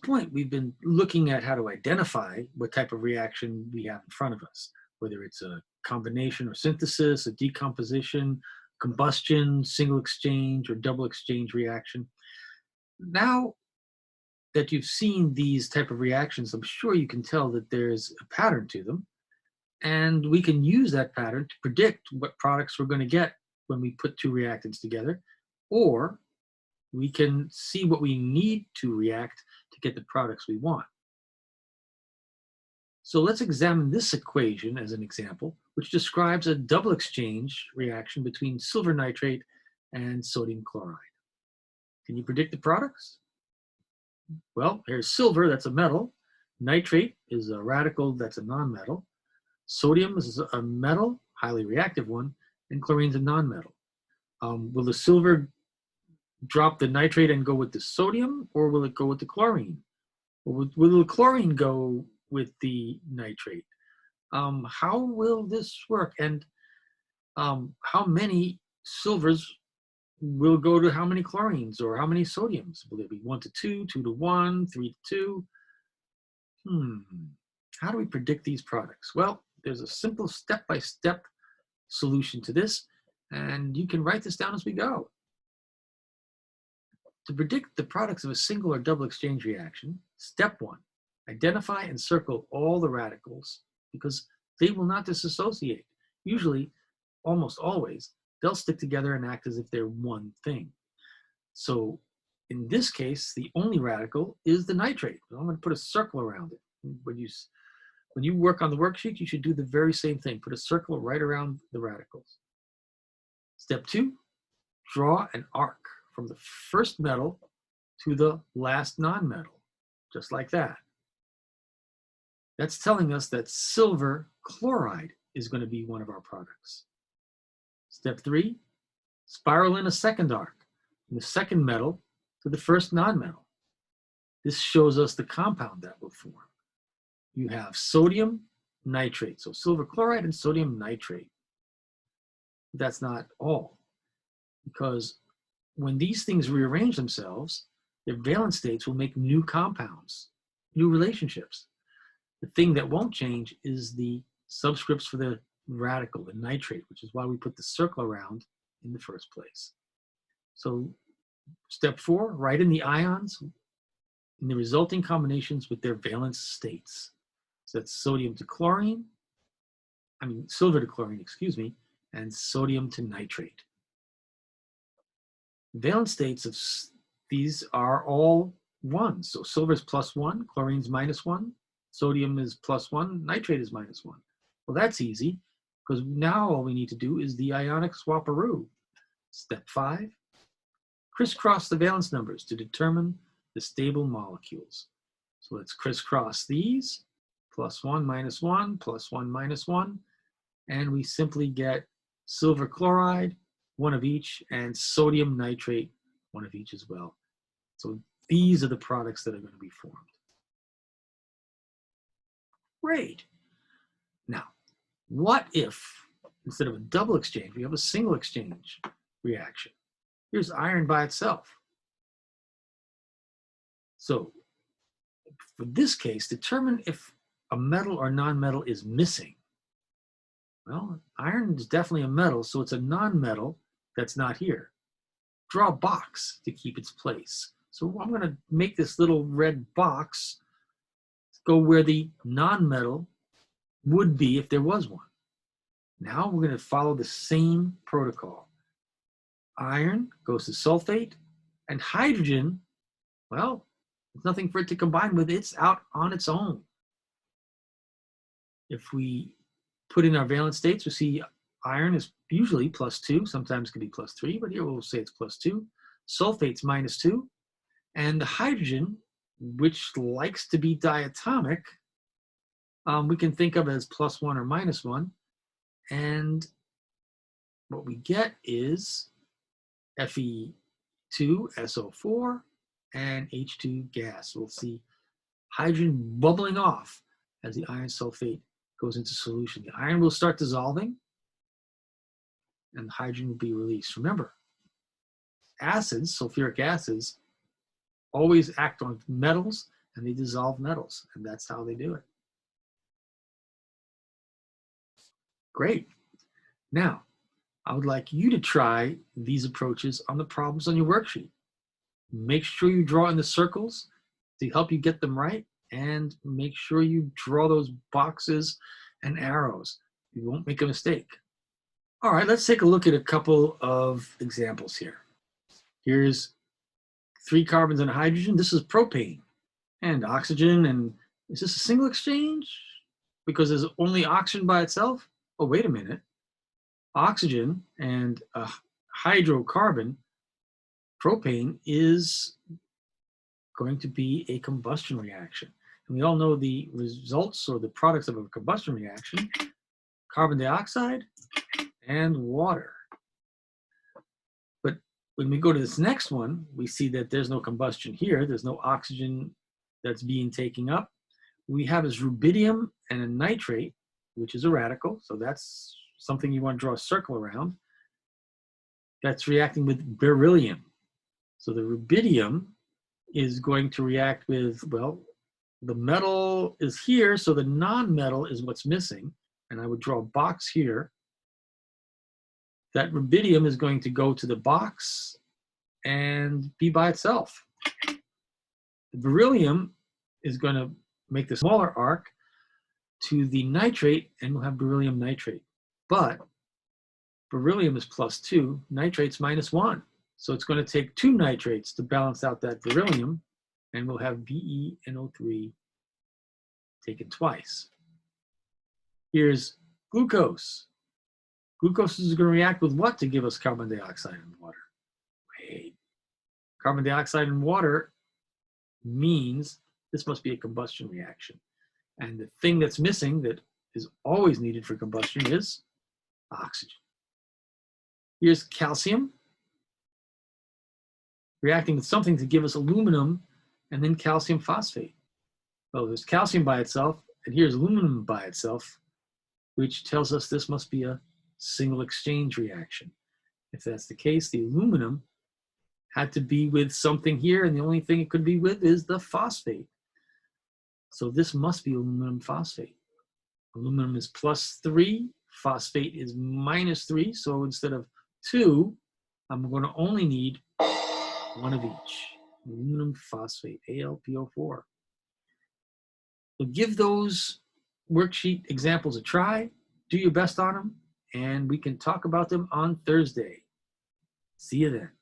point, we've been looking at how to identify what type of reaction we have in front of us, whether it's a combination or synthesis, a decomposition, combustion, single exchange, or double exchange reaction. Now that you've seen these type of reactions, I'm sure you can tell that there's a pattern to them, and we can use that pattern to predict what products we're going to get when we put two reactants together, or we can see what we need to react to get the products we want. So let's examine this equation as an example, which describes a double exchange reaction between silver nitrate and sodium chloride. Can you predict the products? Well, here's silver, that's a metal. Nitrate is a radical, that's a nonmetal. Sodium is a metal, highly reactive one, and chlorine's a nonmetal. Will the silver drop the nitrate and go with the sodium, or will it go with the chlorine? Or will the chlorine go with the nitrate? How will this work? And how many silvers will go to how many chlorines or how many sodiums? Will it be 1 to 2, 2 to 1, 3 to 2? How do we predict these products? Well, there's a simple step-by-step solution to this, and you can write this down as we go. To predict the products of a single or double exchange reaction, step 1, identify and circle all the radicals because they will not disassociate. Usually, almost always, they'll stick together and act as if they're one thing. So in this case, the only radical is the nitrate. I'm going to put a circle around it. When you work on the worksheet, you should do the very same thing. Put a circle right around the radicals. Step 2, draw an arc from the first metal to the last nonmetal, just like that. That's telling us that silver chloride is going to be one of our products. Step 3, spiral in a second arc from the second metal to the first nonmetal. This shows us the compound that will form. You have sodium nitrate, so silver chloride and sodium nitrate. That's not all, because when these things rearrange themselves, their valence states will make new compounds, new relationships. The thing that won't change is the subscripts for the radical, the nitrate, which is why we put the circle around in the first place. So step 4, write in the ions in the resulting combinations with their valence states. So that's sodium to chlorine, silver to chlorine, excuse me, and sodium to nitrate. Valence states of these are all 1. So silver is +1, chlorine's -1, sodium is +1, nitrate is -1. Well, that's easy, because now all we need to do is the ionic swaparoo. Step 5, crisscross the valence numbers to determine the stable molecules. So let's crisscross these, +1, -1, +1, -1, and we simply get silver chloride, 1 of each, and sodium nitrate, 1 of each as well. So these are the products that are going to be formed. Great. Now, what if instead of a double exchange, we have a single exchange reaction? Here's iron by itself. So for this case, determine if a metal or nonmetal is missing. Well, iron is definitely a metal, so it's a nonmetal that's not here. Draw a box to keep its place. So I'm going to make this little red box go where the nonmetal would be if there was one. Now we're going to follow the same protocol. Iron goes to sulfate, and hydrogen, well, there's nothing for it to combine with. It's out on its own. If we put in our valence states, we see iron is usually +2, sometimes it can be +3, but here we'll say it's +2. Sulfate's -2, and the hydrogen, which likes to be diatomic, we can think of as +1 or -1, and what we get is Fe2SO4 and H2 gas. We'll see hydrogen bubbling off as the iron sulfate goes into solution. The iron will start dissolving and the hydrogen will be released. Remember, acids, sulfuric acids, always act on metals and they dissolve metals, and that's how they do it. Great. Now, I would like you to try these approaches on the problems on your worksheet. Make sure you draw in the circles to help you get them right, and make sure you draw those boxes and arrows. You won't make a mistake. All right, let's take a look at a couple of examples here. Here's 3 carbons and a hydrogen. This is propane and oxygen. And is this a single exchange? Because there's only oxygen by itself? Oh, wait a minute. Oxygen and a hydrocarbon, propane, is going to be a combustion reaction. And we all know the results or the products of a combustion reaction: carbon dioxide and water. But when we go to this next one, we see that there's no combustion here. There's no oxygen that's being taken up. We have is rubidium and a nitrate, which is a radical. So that's something you want to draw a circle around. That's reacting with beryllium. So the rubidium is going to react with, well, the metal is here, so the non-metal is what's missing. And I would draw a box here. That rubidium is going to go to the box and be by itself. The beryllium is going to make the smaller arc to the nitrate, and we'll have beryllium nitrate. But beryllium is +2, nitrate's -1. So it's going to take 2 nitrates to balance out that beryllium, and we'll have BeNO3 taken twice. Here's glucose. Glucose is going to react with what to give us carbon dioxide and water? Wait. Carbon dioxide and water means this must be a combustion reaction. And the thing that's missing that is always needed for combustion is oxygen. Here's calcium reacting with something to give us aluminum and then calcium phosphate. Well, there's calcium by itself, and here's aluminum by itself, which tells us this must be a single exchange reaction. If that's the case, the aluminum had to be with something here, and the only thing it could be with is the phosphate. So this must be aluminum phosphate. Aluminum is +3, phosphate is -3, so instead of 2, I'm going to only need 1 of each. Aluminum phosphate, AlPO4. So give those worksheet examples a try, do your best on them, and we can talk about them on Thursday. See you then.